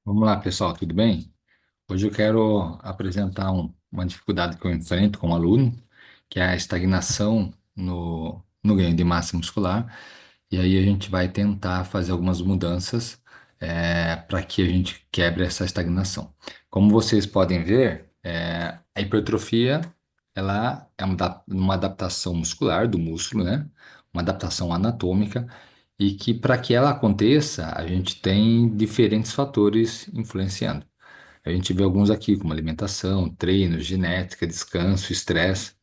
Vamos lá, pessoal, tudo bem? Hoje eu quero apresentar uma dificuldade que eu enfrento como aluno, que é a estagnação no ganho de massa muscular. E aí a gente vai tentar fazer algumas mudanças para que a gente quebre essa estagnação. Como vocês podem ver, a hipertrofia ela é uma adaptação muscular do músculo, né? Uma adaptação anatômica e que para que ela aconteça, a gente tem diferentes fatores influenciando. A gente vê alguns aqui, como alimentação, treino, genética, descanso, estresse.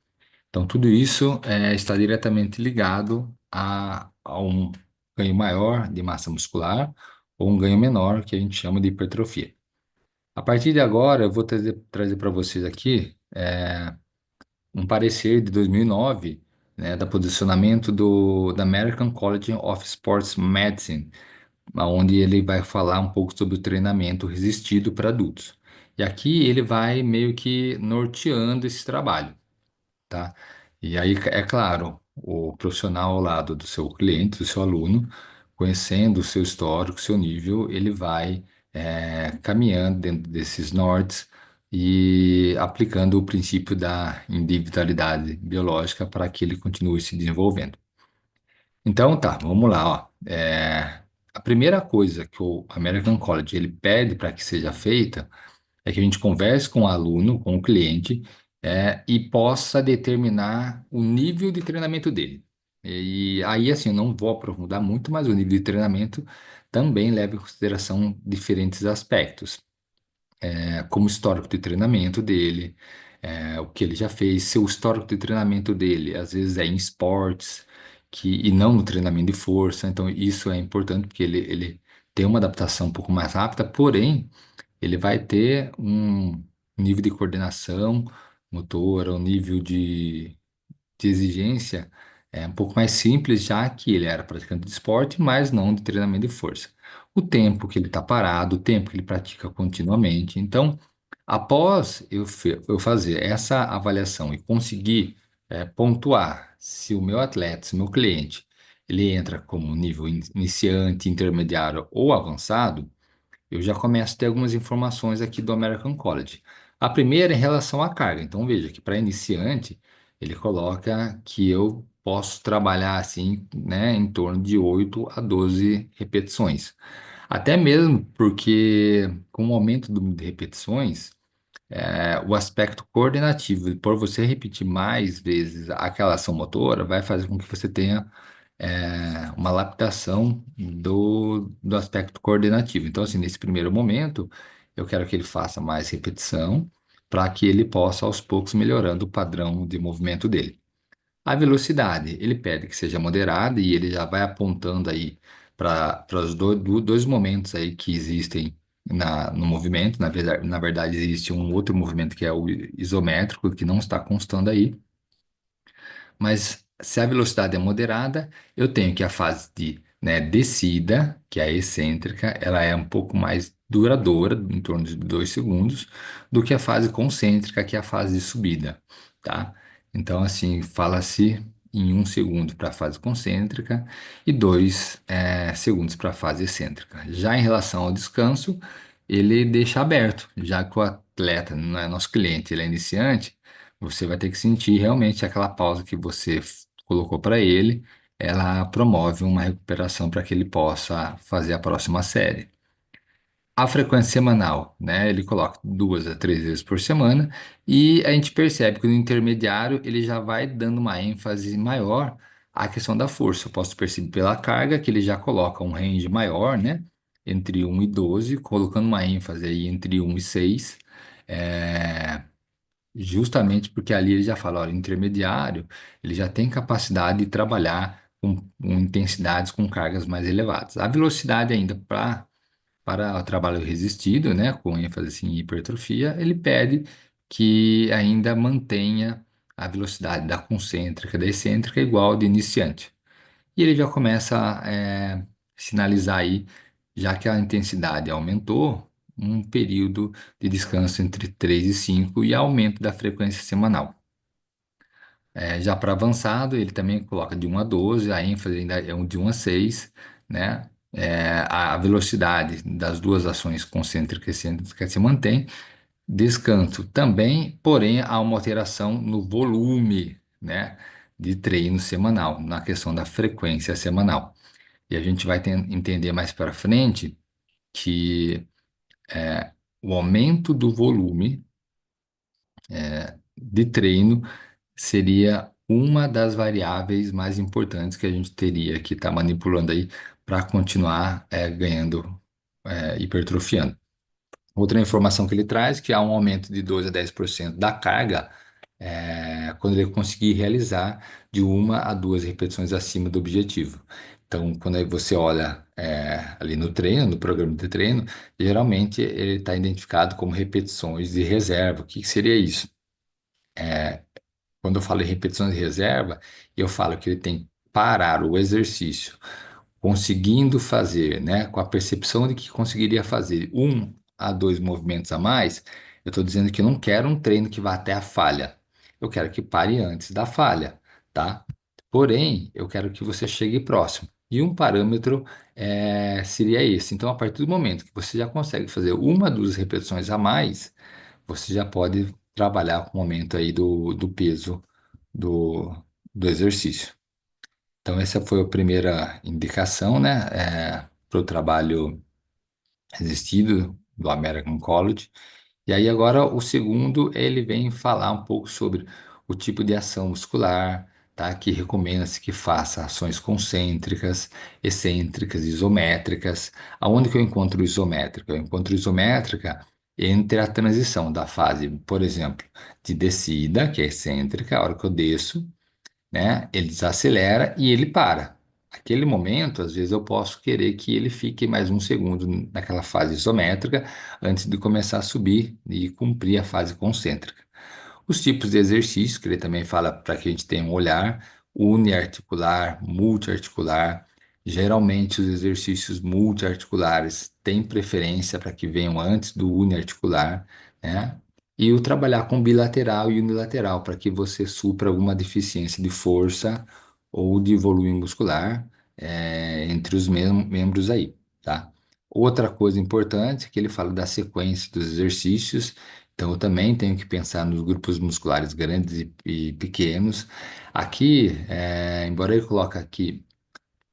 Então, tudo isso está diretamente ligado a um ganho maior de massa muscular ou um ganho menor, que a gente chama de hipertrofia. A partir de agora, eu vou trazer para vocês aqui um parecer de 2009, né, da posicionamento da American College of Sports Medicine, onde ele vai falar um pouco sobre o treinamento resistido para adultos. E aqui ele vai meio que norteando esse trabalho, tá? E aí, é claro, o profissional ao lado do seu cliente, do seu aluno, conhecendo o seu histórico, o seu nível, ele vai caminhando dentro desses nortes e aplicando o princípio da individualidade biológica para que ele continue se desenvolvendo. Então, tá, vamos lá, ó. A primeira coisa que o American College ele pede para que seja feita é que a gente converse com o aluno, com o cliente, e possa determinar o nível de treinamento dele. E aí, assim, eu não vou aprofundar muito, mas o nível de treinamento também leva em consideração diferentes aspectos, como o histórico de treinamento dele, o que ele já fez, seu histórico de treinamento dele, às vezes é em esportes, e não no treinamento de força, então isso é importante porque ele tem uma adaptação um pouco mais rápida, porém ele vai ter um nível de coordenação motora, um nível de exigência um pouco mais simples, já que ele era praticante de esporte, mas não de treinamento de força. O tempo que ele está parado, o tempo que ele pratica continuamente. Então, após eu fazer essa avaliação e conseguir pontuar se o meu atleta, se o meu cliente, ele entra como nível iniciante, intermediário ou avançado, eu já começo a ter algumas informações aqui do American College. A primeira é em relação à carga. Então, veja que para iniciante, ele coloca que eu posso trabalhar assim, né, em torno de 8 a 12 repetições. Até mesmo porque com o aumento de repetições, o aspecto coordenativo, por você repetir mais vezes aquela ação motora, vai fazer com que você tenha uma lapidação do aspecto coordenativo. Então, assim, nesse primeiro momento, eu quero que ele faça mais repetição para que ele possa, aos poucos, melhorando o padrão de movimento dele. A velocidade, ele pede que seja moderada e ele já vai apontando aí para os dois momentos aí que existem no movimento. Na verdade, existe um outro movimento que é o isométrico, que não está constando aí. Mas se a velocidade é moderada, eu tenho que a fase de, né, descida, que é a excêntrica, ela é um pouco mais duradoura, em torno de 2 segundos, do que a fase concêntrica, que é a fase de subida, tá? Então, assim, fala-se em 1 segundo para a fase concêntrica e 2 segundos para a fase excêntrica. Já em relação ao descanso, ele deixa aberto, já que o atleta não é nosso cliente, ele é iniciante, você vai ter que sentir realmente aquela pausa que você colocou para ele, ela promove uma recuperação para que ele possa fazer a próxima série. A frequência semanal, né? Ele coloca 2 a 3 vezes por semana e a gente percebe que no intermediário ele já vai dando uma ênfase maior à questão da força. Eu posso perceber pela carga que ele já coloca um range maior, né? Entre 1 e 12, colocando uma ênfase aí entre 1 e 6. Justamente porque ali ele já fala, olha, intermediário, ele já tem capacidade de trabalhar com intensidades, com cargas mais elevadas. A velocidade ainda para o trabalho resistido, né, com ênfase assim, em hipertrofia, ele pede que ainda mantenha a velocidade da concêntrica, da excêntrica igual ao de iniciante. E ele já começa a sinalizar aí, já que a intensidade aumentou, um período de descanso entre 3 e 5 e aumento da frequência semanal. Já para avançado, ele também coloca de 1 a 12, a ênfase ainda é de 1 a 6, né? a velocidade das duas ações concêntricas e excêntricas se mantém. Descanso também, porém, há uma alteração no volume, né, de treino semanal, na questão da frequência semanal. E a gente vai entender mais para frente que o aumento do volume de treino seria uma das variáveis mais importantes que a gente teria que estar manipulando aí para continuar ganhando, hipertrofiando. Outra informação que ele traz que há um aumento de 12 a 10% da carga quando ele conseguir realizar de uma a duas repetições acima do objetivo. Então, quando aí você olha ali no treino, no programa de treino, geralmente ele está identificado como repetições de reserva. O que que seria isso? Quando eu falo em repetições de reserva, eu falo que ele tem que parar o exercício conseguindo fazer, né, com a percepção de que conseguiria fazer um a dois movimentos a mais, eu estou dizendo que eu não quero um treino que vá até a falha. Eu quero que pare antes da falha, tá? Porém, eu quero que você chegue próximo. E um parâmetro seria esse. Então, a partir do momento que você já consegue fazer uma, duas repetições a mais, você já pode trabalhar com o aumento aí do peso do, do exercício. Então, essa foi a primeira indicação, né, para o trabalho resistido do American College. E aí, agora, o segundo, ele vem falar um pouco sobre o tipo de ação muscular, tá, que recomenda-se que faça ações concêntricas, excêntricas, isométricas. Aonde que eu encontro isométrica? Eu encontro isométrica entre a transição da fase, por exemplo, de descida, que é excêntrica, a hora que eu desço, né? Ele desacelera e ele para. Aquele momento, às vezes eu posso querer que ele fique mais um segundo naquela fase isométrica antes de começar a subir e cumprir a fase concêntrica. Os tipos de exercícios, que ele também fala para que a gente tenha um olhar uniarticular, multiarticular. Geralmente, os exercícios multiarticulares têm preferência para que venham antes do uniarticular, né? E o trabalhar com bilateral e unilateral, para que você supra alguma deficiência de força ou de volume muscular, entre os membros aí, tá? Outra coisa importante é que ele fala da sequência dos exercícios, então, eu também tenho que pensar nos grupos musculares grandes e pequenos. Aqui, embora ele coloque aqui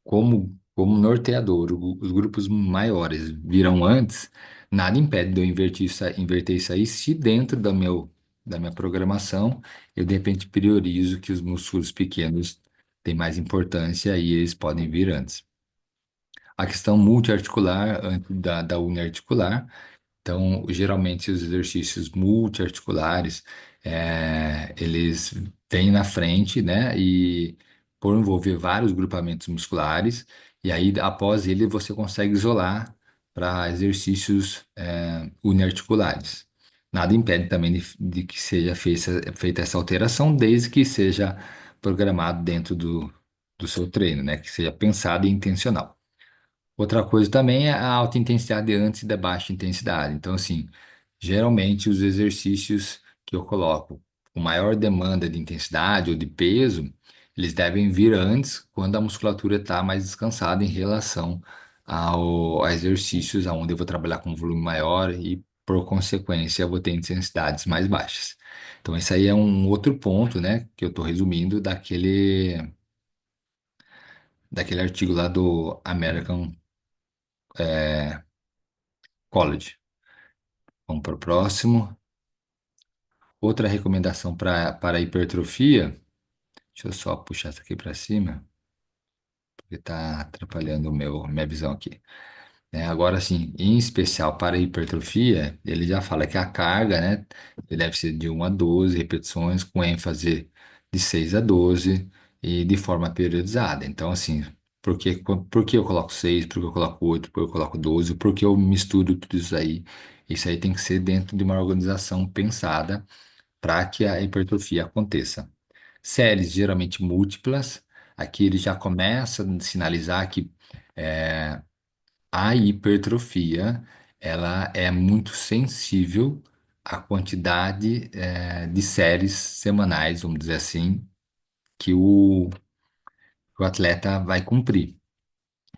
como norteador, os grupos maiores virão antes, nada impede de eu inverter isso aí se dentro da minha programação eu de repente priorizo que os músculos pequenos têm mais importância e eles podem vir antes. A questão multiarticular antes da uniarticular. Então, geralmente os exercícios multiarticulares, eles vêm na frente, né? E por envolver vários grupamentos musculares, e aí após ele você consegue isolar para exercícios uniarticulares. Nada impede também de que seja feita essa alteração, desde que seja programado dentro do seu treino, né? Que seja pensado e intencional. Outra coisa também é a alta intensidade antes da baixa intensidade. Então, assim, geralmente os exercícios que eu coloco com maior demanda de intensidade ou de peso, eles devem vir antes, quando a musculatura está mais descansada em relação a exercícios onde eu vou trabalhar com um volume maior e, por consequência, eu vou ter intensidades mais baixas. Então, esse aí é um outro ponto, né, que eu estou resumindo daquele artigo lá do American College. Vamos para o próximo. Outra recomendação para hipertrofia, deixa eu só puxar isso aqui para cima, porque está atrapalhando minha visão aqui. Agora, sim, em especial para hipertrofia, ele já fala que a carga, né, ele deve ser de 1 a 12 repetições, com ênfase de 6 a 12 e de forma periodizada. Então, assim, por que eu coloco 6, por que eu coloco 8, por que eu coloco 12, por que eu misturo tudo isso aí? Isso aí tem que ser dentro de uma organização pensada para que a hipertrofia aconteça. Séries geralmente múltiplas, aqui ele já começa a sinalizar que a hipertrofia ela é muito sensível à quantidade de séries semanais, vamos dizer assim, que o atleta vai cumprir,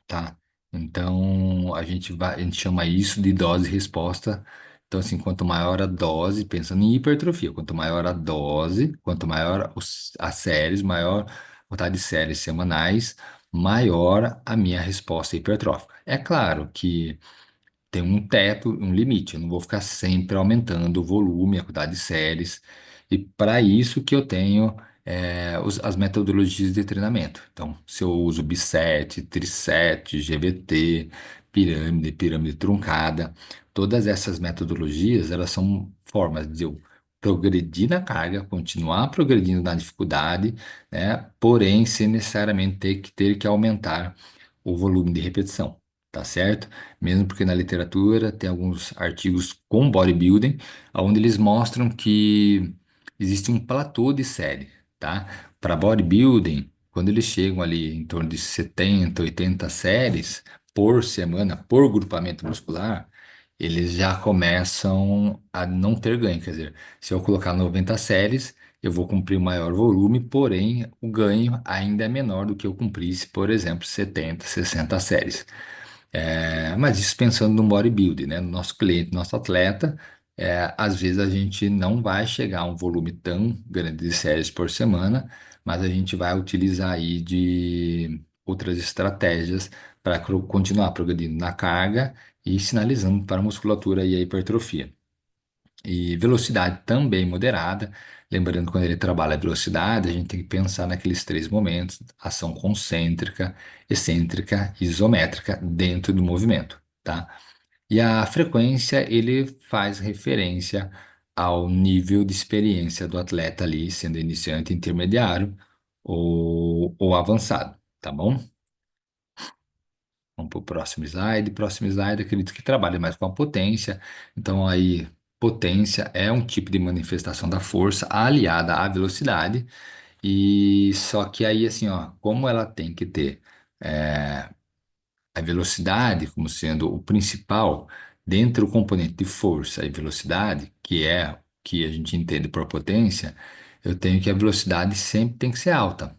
tá? Então, a gente chama isso de dose-resposta. Então, assim, quanto maior a dose, pensando em hipertrofia, quanto maior a dose, quanto maior as séries, maior a quantidade de séries semanais, maior a minha resposta hipertrófica. É claro que tem um teto, um limite. Eu não vou ficar sempre aumentando o volume, a quantidade de séries. E para isso que eu tenho as metodologias de treinamento. Então, se eu uso bisete, trisete, GVT, pirâmide, pirâmide truncada, todas essas metodologias, elas são formas de eu progredir na carga, continuar progredindo na dificuldade, né? Porém, sem necessariamente ter que aumentar o volume de repetição. Tá certo? Mesmo porque na literatura tem alguns artigos com bodybuilding, onde eles mostram que existe um platô de série, tá? Para bodybuilding, quando eles chegam ali em torno de 70, 80 séries por semana, por grupamento muscular, eles já começam a não ter ganho. Quer dizer, se eu colocar 90 séries, eu vou cumprir o maior volume, porém o ganho ainda é menor do que eu cumprisse, por exemplo, 70, 60 séries. Mas isso pensando no bodybuilding, né? No nosso cliente, nosso atleta, às vezes a gente não vai chegar a um volume tão grande de séries por semana, mas a gente vai utilizar aí de outras estratégias para continuar progredindo na carga e sinalizando para a musculatura e a hipertrofia. E velocidade também moderada. Lembrando, quando ele trabalha a velocidade, a gente tem que pensar naqueles três momentos: ação concêntrica, excêntrica e isométrica dentro do movimento, tá? E a frequência, ele faz referência ao nível de experiência do atleta ali, sendo iniciante, intermediário ou avançado, tá bom? Vamos para o próximo slide. Próximo slide, acredito que trabalha mais com a potência. Então, aí, potência é um tipo de manifestação da força aliada à velocidade. E só que aí, assim, ó, como ela tem que ter a velocidade como sendo o principal dentro do componente de força e velocidade, que é o que a gente entende por potência, eu tenho que a velocidade sempre tem que ser alta.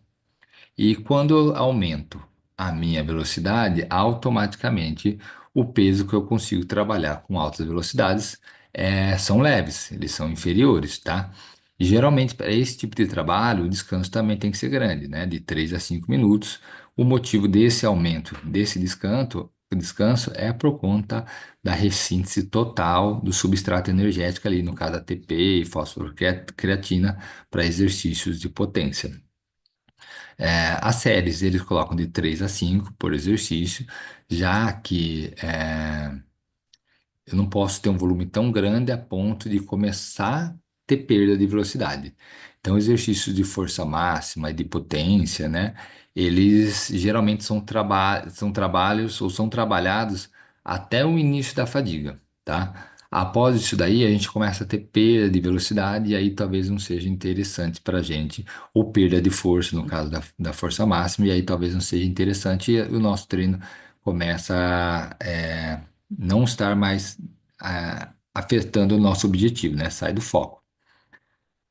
E quando eu aumento a minha velocidade, automaticamente o peso que eu consigo trabalhar com altas velocidades são leves, eles são inferiores, tá? E geralmente, para esse tipo de trabalho, o descanso também tem que ser grande, né? De 3 a 5 minutos. O motivo desse aumento, desse descanso é por conta da ressíntese total do substrato energético ali, no caso ATP e fósforo creatina, para exercícios de potência. As séries eles colocam de 3 a 5 por exercício, já que eu não posso ter um volume tão grande a ponto de começar a ter perda de velocidade. Então, exercícios de força máxima e de potência, né? Eles geralmente são trabalhos ou são trabalhados até o início da fadiga, tá? Após isso daí, a gente começa a ter perda de velocidade e aí talvez não seja interessante para a gente, ou perda de força, no caso da força máxima, e aí talvez não seja interessante e o nosso treino começa a não estar mais afetando o nosso objetivo, né? Sai do foco.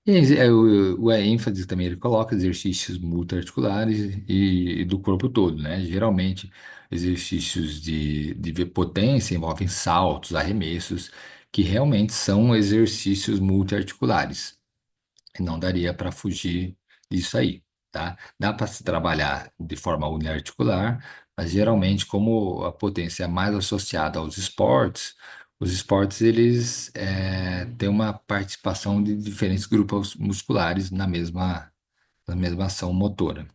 E aí, o ênfase também ele coloca exercícios multiarticulares e do corpo todo, né? Geralmente, exercícios de potência envolvem saltos, arremessos, que realmente são exercícios multiarticulares. E não daria para fugir disso aí, tá? Dá para se trabalhar de forma uniarticular, mas geralmente, como a potência é mais associada aos esportes, os esportes eles têm uma participação de diferentes grupos musculares na mesma ação motora.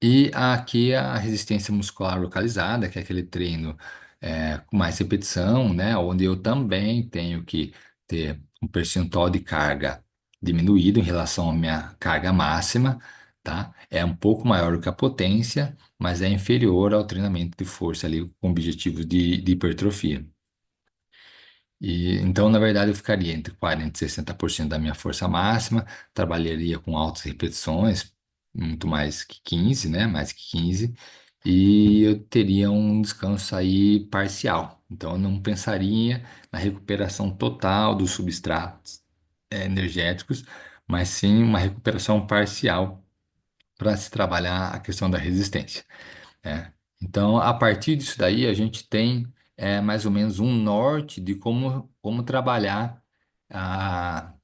E aqui a resistência muscular localizada, que é aquele treino com mais repetição, né? Onde eu também tenho que ter um percentual de carga diminuído em relação à minha carga máxima, tá? É um pouco maior do que a potência, mas é inferior ao treinamento de força ali com objetivos de hipertrofia. E, então, na verdade, eu ficaria entre 40% e 60% da minha força máxima, trabalharia com altas repetições, muito mais que 15, né? Mais que 15, e eu teria um descanso aí parcial. Então, eu não pensaria na recuperação total dos substratos energéticos, mas sim uma recuperação parcial para se trabalhar a questão da resistência, né? Então, a partir disso daí, a gente tem mais ou menos um norte de como trabalhar a.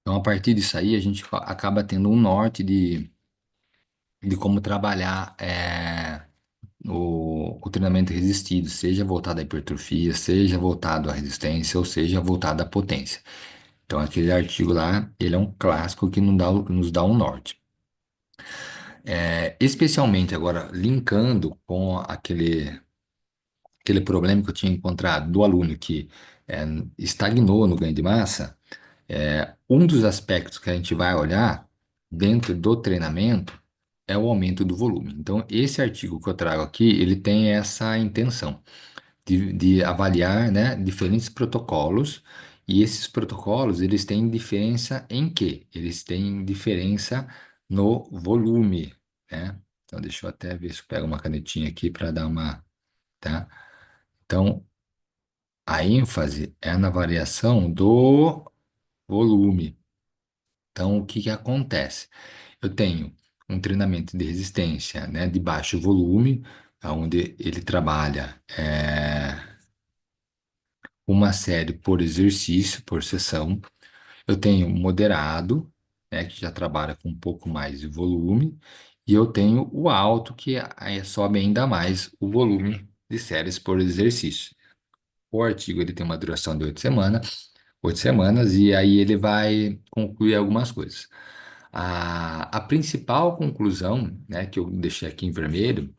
Então, a partir disso aí, a gente acaba tendo um norte de como trabalhar o treinamento resistido, seja voltado à hipertrofia, seja voltado à resistência, ou seja voltado à potência. Então, aquele artigo lá, ele é um clássico que nos dá um norte. Especialmente agora, linkando com aquele problema que eu tinha encontrado do aluno que é, estagnou no ganho de massa, um dos aspectos que a gente vai olhar dentro do treinamento é o aumento do volume. Então, esse artigo que eu trago aqui, ele tem essa intenção de avaliar, né, diferentes protocolos, e esses protocolos, eles têm diferença em quê? Eles têm diferença no volume, né? Então, deixa eu até ver se eu pego uma canetinha aqui para dar uma, tá? Então, a ênfase é na variação do volume. Então, o que que acontece? Eu tenho um treinamento de resistência, né, de baixo volume, onde ele trabalha uma série por exercício, por sessão. Eu tenho moderado, né, que já trabalha com um pouco mais de volume, e eu tenho o alto, que aí sobe ainda mais o volume de séries por exercício. O artigo ele tem uma duração de 8 semanas, e aí ele vai concluir algumas coisas. A principal conclusão, né, que eu deixei aqui em vermelho,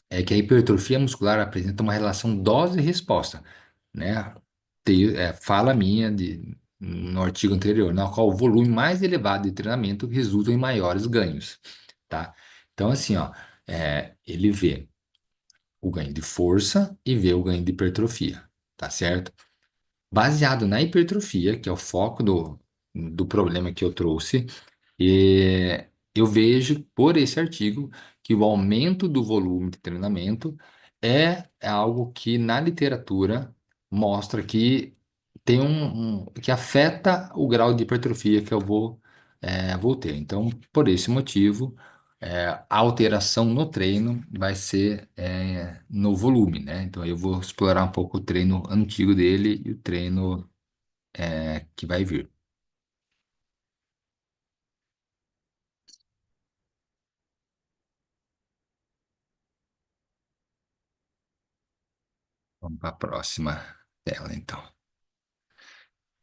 é que a hipertrofia muscular apresenta uma relação dose-resposta, né? Fala minha no artigo anterior, na qual o volume mais elevado de treinamento resulta em maiores ganhos, tá? Então, assim, ó, ele vê o ganho de força e vê o ganho de hipertrofia, tá certo? Baseado na hipertrofia, que é o foco do problema que eu trouxe, e eu vejo por esse artigo que o aumento do volume de treinamento é algo que na literatura mostra que tem que afeta o grau de hipertrofia que eu vou ter. Então, por esse motivo, a alteração no treino vai ser no volume, né? Então, eu vou explorar um pouco o treino antigo dele e o treino que vai vir. Vamos para a próxima tela, então.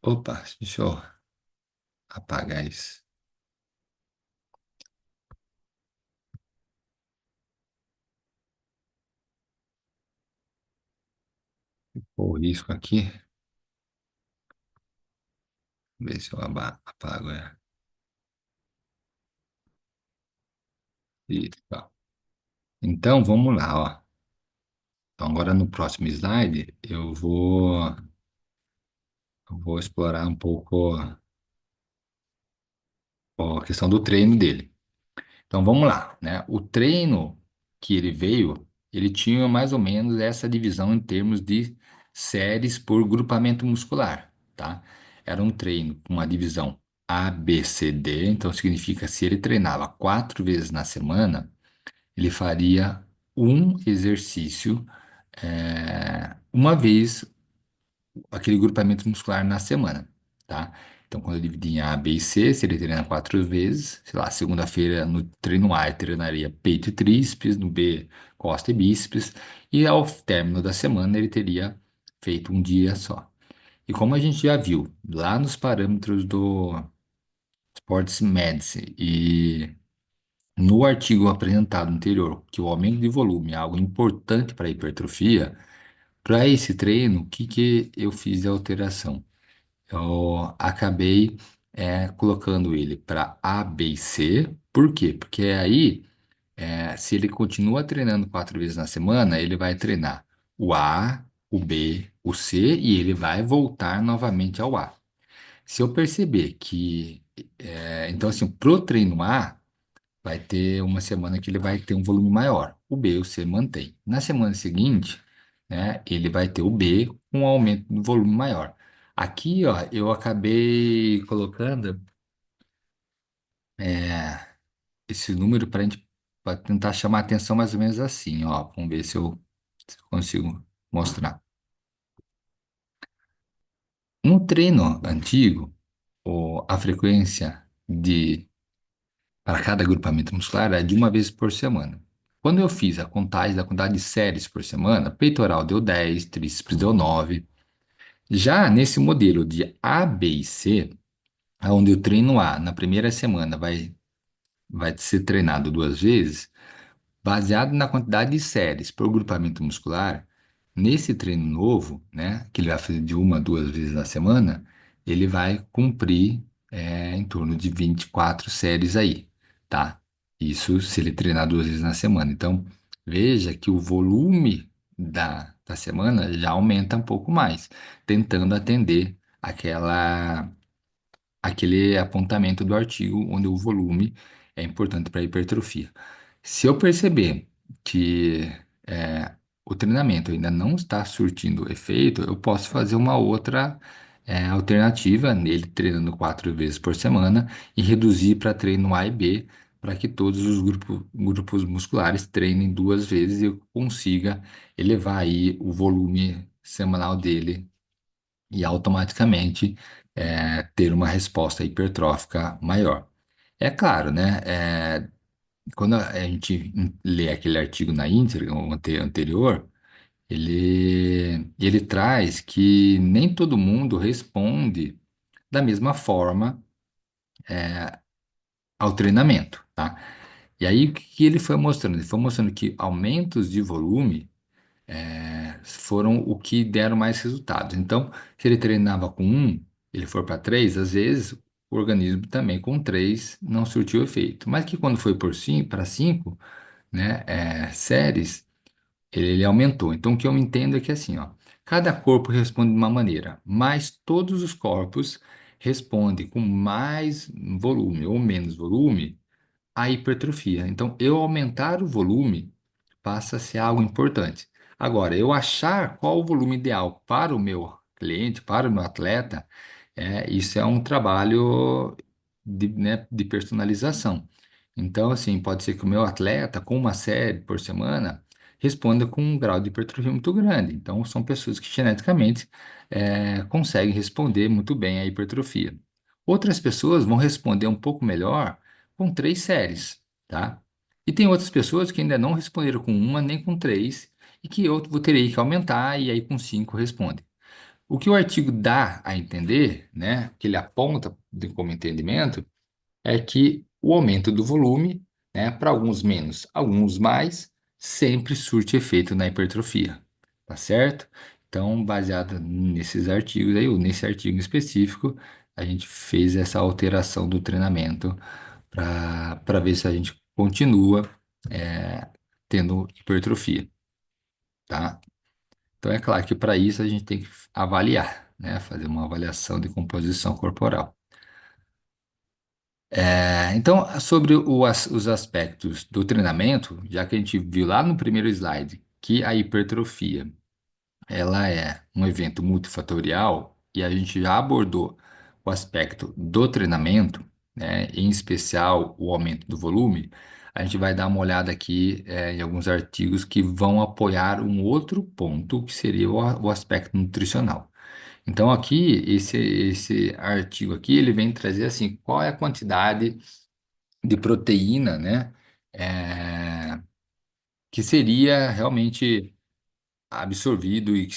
Opa, deixa eu apagar isso. O risco aqui, ver se eu apago. Isso, tá. Então, vamos lá, ó. Então, agora no próximo slide, eu vou explorar um pouco ó, a questão do treino dele. Então, vamos lá, né? O treino que ele veio, ele tinha mais ou menos essa divisão em termos de séries por grupamento muscular, tá? Era um treino com uma divisão A, B, C, D, então significa se ele treinava 4 vezes na semana, ele faria um exercício uma vez aquele grupamento muscular na semana, tá? Então, quando eu dividir em A, B e C, se ele treina 4 vezes, sei lá, segunda-feira no treino A, ele treinaria peito e tríceps, no B, costa e bíceps, e ao término da semana ele teria feito um dia só. E como a gente já viu lá nos parâmetros do Sports Medicine e no artigo apresentado anterior, que o aumento de volume é algo importante para a hipertrofia, para esse treino, o que que eu fiz de alteração? Eu acabei colocando ele para A, B e C. Por quê? Porque aí, se ele continua treinando 4 vezes na semana, ele vai treinar o A, o B, o C e ele vai voltar novamente ao A. Se eu perceber que, então assim, pro treino A, vai ter uma semana que ele vai ter um volume maior. O B e o C mantém. Na semana seguinte, né, ele vai ter o B com um aumento do volume maior. Aqui, ó, eu acabei colocando esse número para gente para tentar chamar a atenção mais ou menos assim, ó. Vamos ver se eu consigo mostrar. No treino antigo, a frequência de para cada agrupamento muscular era de uma vez por semana. Quando eu fiz a contagem da quantidade de séries por semana, peitoral deu 10, tríceps deu 9. Já nesse modelo de A, B e C, onde o treino A na primeira semana vai ser treinado duas vezes, baseado na quantidade de séries por grupamento muscular, nesse treino novo, né, que ele vai fazer de uma a duas vezes na semana, ele vai cumprir em torno de 24 séries aí, tá? Isso se ele treinar duas vezes na semana. Então, veja que o volume da semana já aumenta um pouco mais, tentando atender aquele apontamento do artigo onde o volume é importante para a hipertrofia. Se eu perceber que é, o treinamento ainda não está surtindo efeito, eu posso fazer uma outra alternativa nele, treinando quatro vezes por semana e reduzir para treino A e B, para que todos os grupos musculares treinem duas vezes e eu consiga elevar aí o volume semanal dele e automaticamente ter uma resposta hipertrófica maior. É claro, né? Quando a gente lê aquele artigo na íntegra, o anterior, ele traz que nem todo mundo responde da mesma forma ao treinamento, tá? E aí, o que ele foi mostrando? Ele foi mostrando que aumentos de volume foram o que deram mais resultados. Então, se ele treinava com um, ele for para três, às vezes o organismo também com três não surtiu efeito. Mas que quando foi por cinco, para cinco, né, séries, ele aumentou. Então, o que eu entendo é que assim, ó, cada corpo responde de uma maneira, mas todos os corpos respondem com mais volume ou menos volume à hipertrofia. Então, eu aumentar o volume passa a ser algo importante. Agora, eu achar qual o volume ideal para o meu cliente, para o meu atleta, isso é um trabalho de personalização. Então, assim, pode ser que o meu atleta, com uma série por semana, responda com um grau de hipertrofia muito grande. Então, são pessoas que geneticamente conseguem responder muito bem à hipertrofia. Outras pessoas vão responder um pouco melhor com três séries, tá? E tem outras pessoas que ainda não responderam com uma nem com três, e que eu vou terei que aumentar, e aí com cinco responde. O que o artigo dá a entender, né, que ele aponta como entendimento, é que o aumento do volume, né, para alguns menos, alguns mais, sempre surte efeito na hipertrofia, tá certo? Então, baseado nesses artigos aí, ou nesse artigo específico, a gente fez essa alteração do treinamento para ver se a gente continua é, tendo hipertrofia, tá? Então é claro que para isso a gente tem que avaliar, né? Fazer uma avaliação de composição corporal. Então, sobre os aspectos do treinamento, já que a gente viu lá no primeiro slide que a hipertrofia ela é um evento multifatorial e a gente já abordou o aspecto do treinamento, né, em especial o aumento do volume. A gente vai dar uma olhada aqui, em alguns artigos que vão apoiar um outro ponto, que seria o aspecto nutricional. Então, aqui, esse artigo aqui, ele vem trazer assim, qual é a quantidade de proteína, né, que seria realmente absorvido e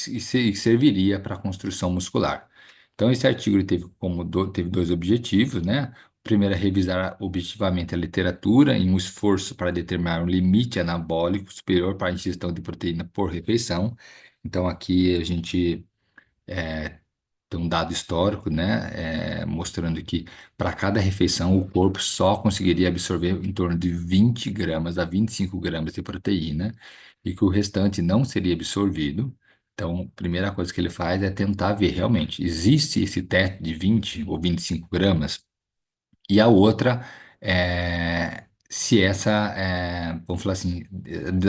serviria para a construção muscular. Então, esse artigo ele teve dois objetivos, né? O primeiro é revisar objetivamente a literatura em um esforço para determinar um limite anabólico superior para a ingestão de proteína por refeição. Então, aqui a gente tem um dado histórico, né, mostrando que para cada refeição o corpo só conseguiria absorver em torno de 20 gramas a 25 gramas de proteína e que o restante não seria absorvido. Então, a primeira coisa que ele faz é tentar ver realmente, existe esse teto de 20 ou 25 gramas? E a outra é se vamos falar assim,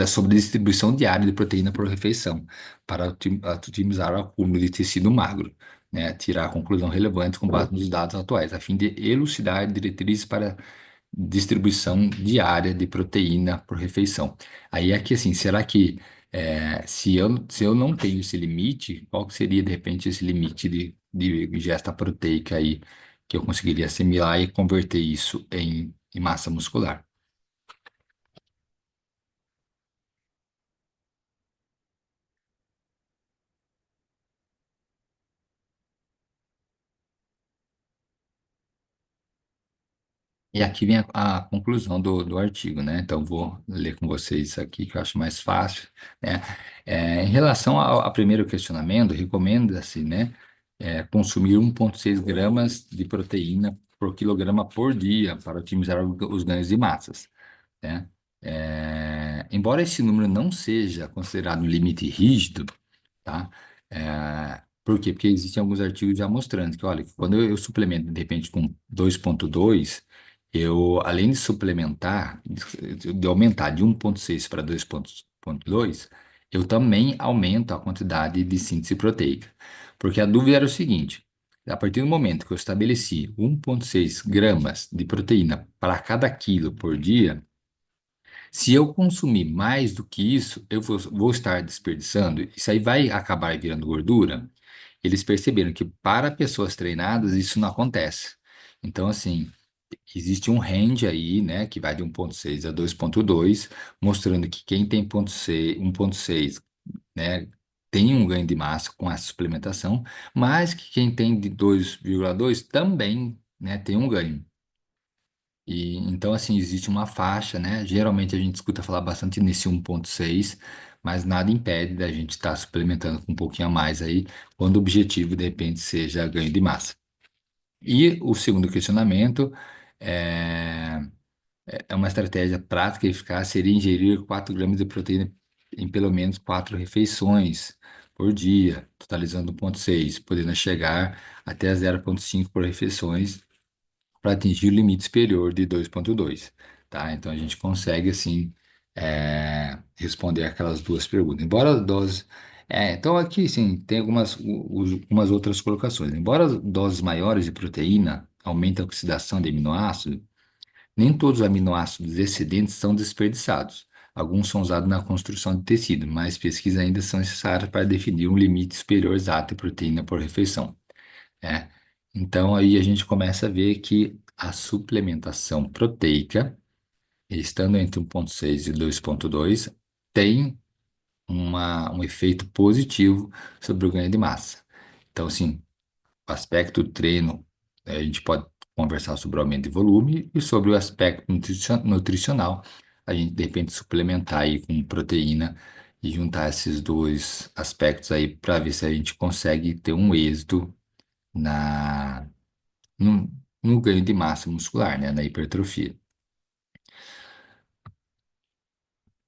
sobre a distribuição diária de proteína por refeição, para otimizar o acúmulo de tecido magro. né, tirar a conclusão relevante com base nos dados atuais, a fim de elucidar diretrizes para distribuição diária de proteína por refeição. Aí é que assim, será que se eu não tenho esse limite, qual que seria de repente esse limite de ingesta proteica aí que eu conseguiria assimilar e converter isso em massa muscular? E aqui vem a conclusão do artigo, né? Então, vou ler com vocês isso aqui, que eu acho mais fácil, né? Em relação ao primeiro questionamento, recomenda-se, né, consumir 1,6 gramas de proteína por quilograma por dia para otimizar os ganhos de massas, né? Embora esse número não seja considerado um limite rígido, tá? Por quê? Porque existem alguns artigos já mostrando que, olha, quando eu suplemento de repente com 2,2, eu, além de suplementar, de aumentar de 1,6 para 2,2, eu também aumento a quantidade de síntese proteica. Porque a dúvida era o seguinte: a partir do momento que eu estabeleci 1,6 gramas de proteína para cada quilo por dia, se eu consumir mais do que isso, eu vou estar desperdiçando. Isso aí vai acabar virando gordura. Eles perceberam que para pessoas treinadas isso não acontece. Então, assim, existe um range aí, né, que vai de 1,6 a 2,2, mostrando que quem tem 1,6, né, tem um ganho de massa com essa suplementação, mas que quem tem de 2,2 também, né, tem um ganho. E então, assim, existe uma faixa, né? Geralmente a gente escuta falar bastante nesse 1,6, mas nada impede da gente estar suplementando com um pouquinho a mais aí, quando o objetivo, de repente, seja ganho de massa. E o segundo questionamento é, é uma estratégia prática e eficaz seria ingerir 4 gramas de proteína em pelo menos 4 refeições por dia, totalizando 1,6, podendo chegar até 0,5 por refeições para atingir o limite superior de 2,2, tá? Então a gente consegue assim responder aquelas duas perguntas. Embora as doses, então aqui sim tem algumas outras colocações. Embora as doses maiores de proteína aumentem a oxidação de aminoácidos, nem todos os aminoácidos excedentes são desperdiçados. Alguns são usados na construção de tecido, mas pesquisas ainda são necessárias para definir um limite superior exato de proteína por refeição. É. Então aí a gente começa a ver que a suplementação proteica, estando entre 1,6 e 2,2, tem um efeito positivo sobre o ganho de massa. Então, assim, o aspecto do treino, a gente pode conversar sobre o aumento de volume e sobre o aspecto nutricional, a gente de repente suplementar aí com proteína e juntar esses dois aspectos aí para ver se a gente consegue ter um êxito na no ganho de massa muscular, né? Na hipertrofia.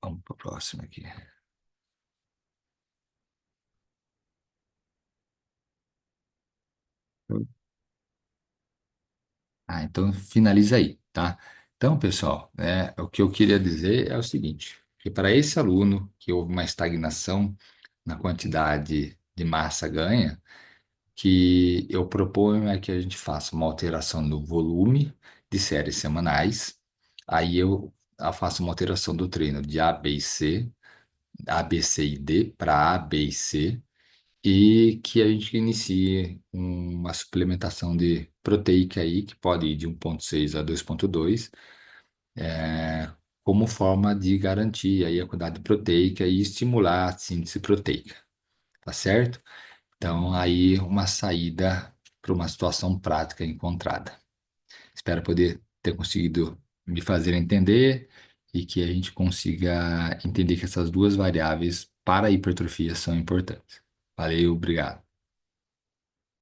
Vamos para a próxima aqui. Então finaliza aí, tá? Então, pessoal, o que eu queria dizer é o seguinte, que para esse aluno que houve uma estagnação na quantidade de massa ganha, que eu proponho é que a gente faça uma alteração no volume de séries semanais, aí eu faço uma alteração do treino de A, B e C, A, B, C e D para A, B e C, e que a gente inicie uma suplementação de proteica aí, que pode ir de 1,6 a 2,2, como forma de garantir aí a quantidade proteica e estimular a síntese proteica, tá certo? Então, aí uma saída para uma situação prática encontrada. Espero poder ter conseguido me fazer entender e que a gente consiga entender que essas duas variáveis para a hipertrofia são importantes. Valeu, obrigado.